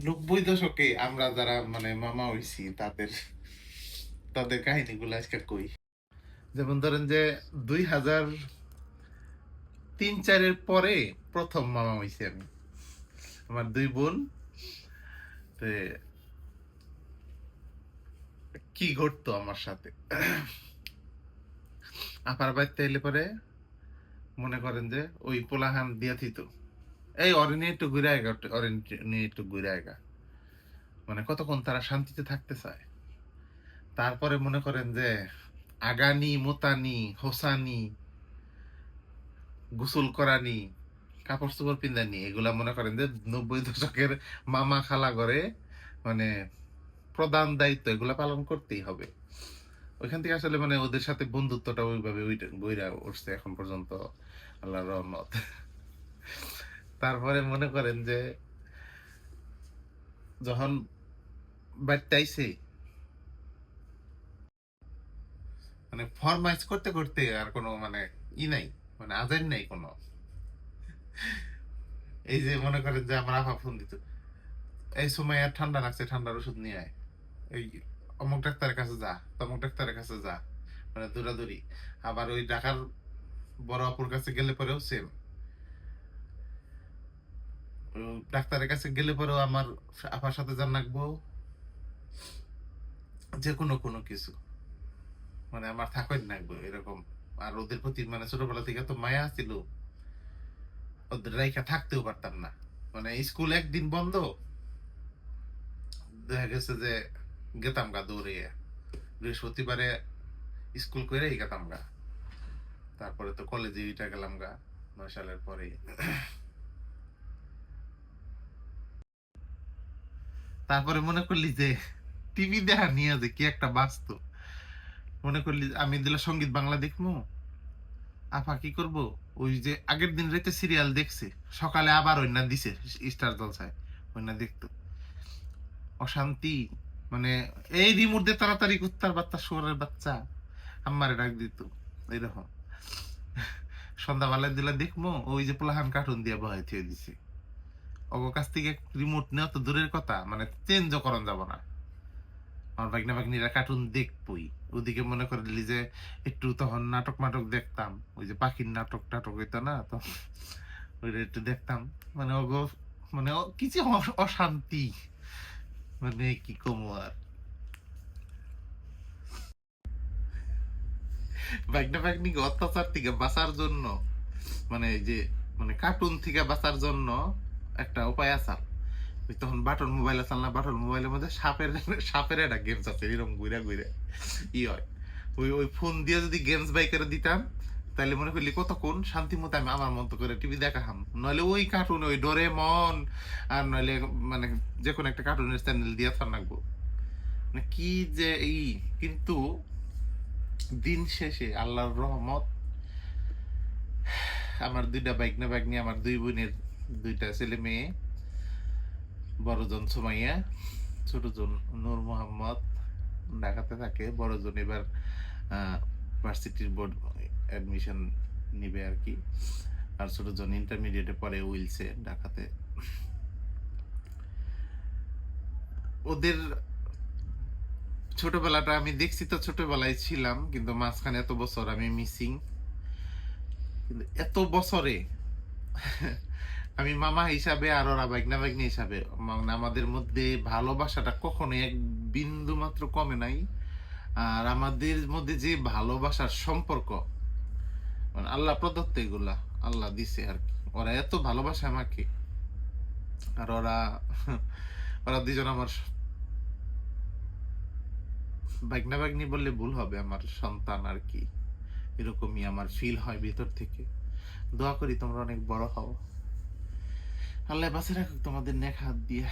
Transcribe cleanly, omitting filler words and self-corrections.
নব্বই দশকে আমরা যারা মানে মামা হইছি তাদের তাদের কাহিনীগুলো আজকে কই। যেমন ধরেন যে 2003-4-এর পরে প্রথম মামা হইছি আমি। আমার দুই বোন, কি ঘটতো আমার সাথে। আপার বাড়িতে এলে পরে মনে করেন যে ওই পোলাহান দিয়া থিত, এই অরণ্য একটু ঘুরে আয়গা, অরণ্য একটু ঘুরে আয়গা, মানে কতক্ষণ তারা শান্তিতে থাকতে চায়। তারপরে মনে করেন যে আগানি মোতানি হোসানি গোসল করানি কাপড় চোপড় পিন্ধানি, এগুলা মনে করেন যে 90 দশকের মামা খালা ঘরে মানে প্রধান দায়িত্ব, এগুলা পালন করতেই হবে। ওইখান থেকে আসলে মানে ওদের সাথে বন্ধুত্বটা ওইভাবে বইরা উঠছে এখন পর্যন্ত, আল্লাহর রহমত। তারপরে মনে করেন যে যখন বাড়িতে আইছে, মানে ফরমাইজ করতে করতে আর কোনো মানে নাই, মানে আজান নাই কোনো। এই যে মনে করেন যে আমার আফা ফোন দিত, এই সময় আর ঠান্ডা লাগছে, ঠান্ডার ওষুধ নিয়ে আয়, এই অমুক ডাক্তারের কাছে যা, তমুক ডাক্তারের কাছে যা, মানে দৌড়াদৌড়ি। আবার ওই ঢাকার বড় আপুর কাছে গেলে পরেও সেম, ডাক্তারের কাছে গেলে পরেও আমার আপার সাথে যান রাখবো, যে কোনো কোনো কিছু মানে আমার থাকই লাগবে এরকম। আর ওদের প্রতি মানে ছোটবেলা থেকে তো মায়া ছিল, ওদের রাইখা থাকতেও পারতাম না। মানে স্কুল একদিন বন্ধ, দেখা গেছে যে গেতাম গা দৌড়ে, বৃহস্পতিবারে স্কুল করেই গেতাম গা। তারপরে তো কলেজে উঠা গেলাম গা 9 সালের পরে। তারপরে মনে করলি যে টিভি দেখা নিয়ে যে কি একটা বাস্তব, মনে করলি আমি দিলে সঙ্গীত বাংলা দেখবো, আপা কি করব, ওই যে আগের দিন রাতে সিরিয়াল দেখছে, সকালে আবার অন্য দিছে স্টার জলসায়, অন্য দেখতো অশান্তি। মানে এই রিমোট দিয়ে তাড়াতাড়ি কুত্তার বাচ্চা শুয়ারের বাচ্চা আম্মারে ডাক দিত এরকম। সন্ধ্যাবেলায় দিলে দেখবো ওই যে পোলাহান কার্টুন দিয়ে বহাই থিয়ে দিছে, ওর কাছ থেকে রিমোট নেওয়া তো দূরের কথা, মানে চেঞ্জও করন যাব না। আমার ভাগনা ভাগ্নিরা কার্টুন দেখবই, ওদিকে মনে করলি যে একটু তখন নাটক মাটক দেখতাম, ওই যে পাখির নাটক টাটক হইতো না তো, ওইটা একটু দেখতাম। মানে ওগো মানে কিছু অশান্তি, মানে কি কমু আর। ভাগনা ভাগ্নিকে অত্যাচার থেকে বাঁচার জন্য, মানে এই যে মানে কার্টুন থেকে বাঁচার জন্য একটা উপায় আছে। ওই তখন বাটন মোবাইল আছে না, বাটন মোবাইলের মধ্যে সাপের সাপের একটা গেমস আছে, এরকম ঘুরে ঘুরে ই হয়। ওই ওই ফোন দিয়ে যদি গেমস বাই করে দিতাম, তাহলে মনে করলি কতক্ষণ শান্তি মতো আমি আমার মতো করে টিভি দেখাহাম। নইলে ওই কার্টুন, ওই ডোরেমন, আর নইলে মানে যে কোনো একটা কার্টুনের চ্যানেল দিয়ে থাকবো, মানে কি যে এই। কিন্তু দিন শেষে আল্লাহর রহমত, আমার দুইটা বাইক না বাইক নিয়ে, আমার দুই বোনের দুইটা ছেলে মেয়ে, বড়জন সুমাইয়া, ছোটজন নূর মোহাম্মদ ঢাকাতে থাকে, বড়জন এবার ভার্সিটির বোর্ড অ্যাডমিশন নিবে আর কি, আর ছোটজন ইন্টারমিডিয়েটে পড়ে উইলসে ঢাকাতে। ওদের ছোটবেলাটা আমি দেখছি, তো ছোটবেলায় ছিলাম, কিন্তু মাঝখানে এত বছর আমি মিসিং। কিন্তু এত বছরে আমি মামা হিসাবে আর ওরা বাইগনা বাইগনি হিসাবে, মানে আমাদের মধ্যে ভালোবাসাটা কখনো এক বিন্দু মাত্র কমে নাই। আর আমাদের মধ্যে যে ভালোবাসার সম্পর্ক, মানে আল্লাহ প্রদত্ত, এগুলা আল্লাহ দিছে আর কি। ওরা এত ভালোবাসে আমাকে, আর ওরা ওরা দুজন আমার ভাগ্না ভাগ্নি বললে ভুল হবে, আমার সন্তান আর কি, এরকমই আমার ফিল হয় ভিতর থেকে। দোয়া করি তোমরা অনেক বড় হও, আল্লাহ বাঁচে রাখুক তোমাদের নেক হাত দিয়ে।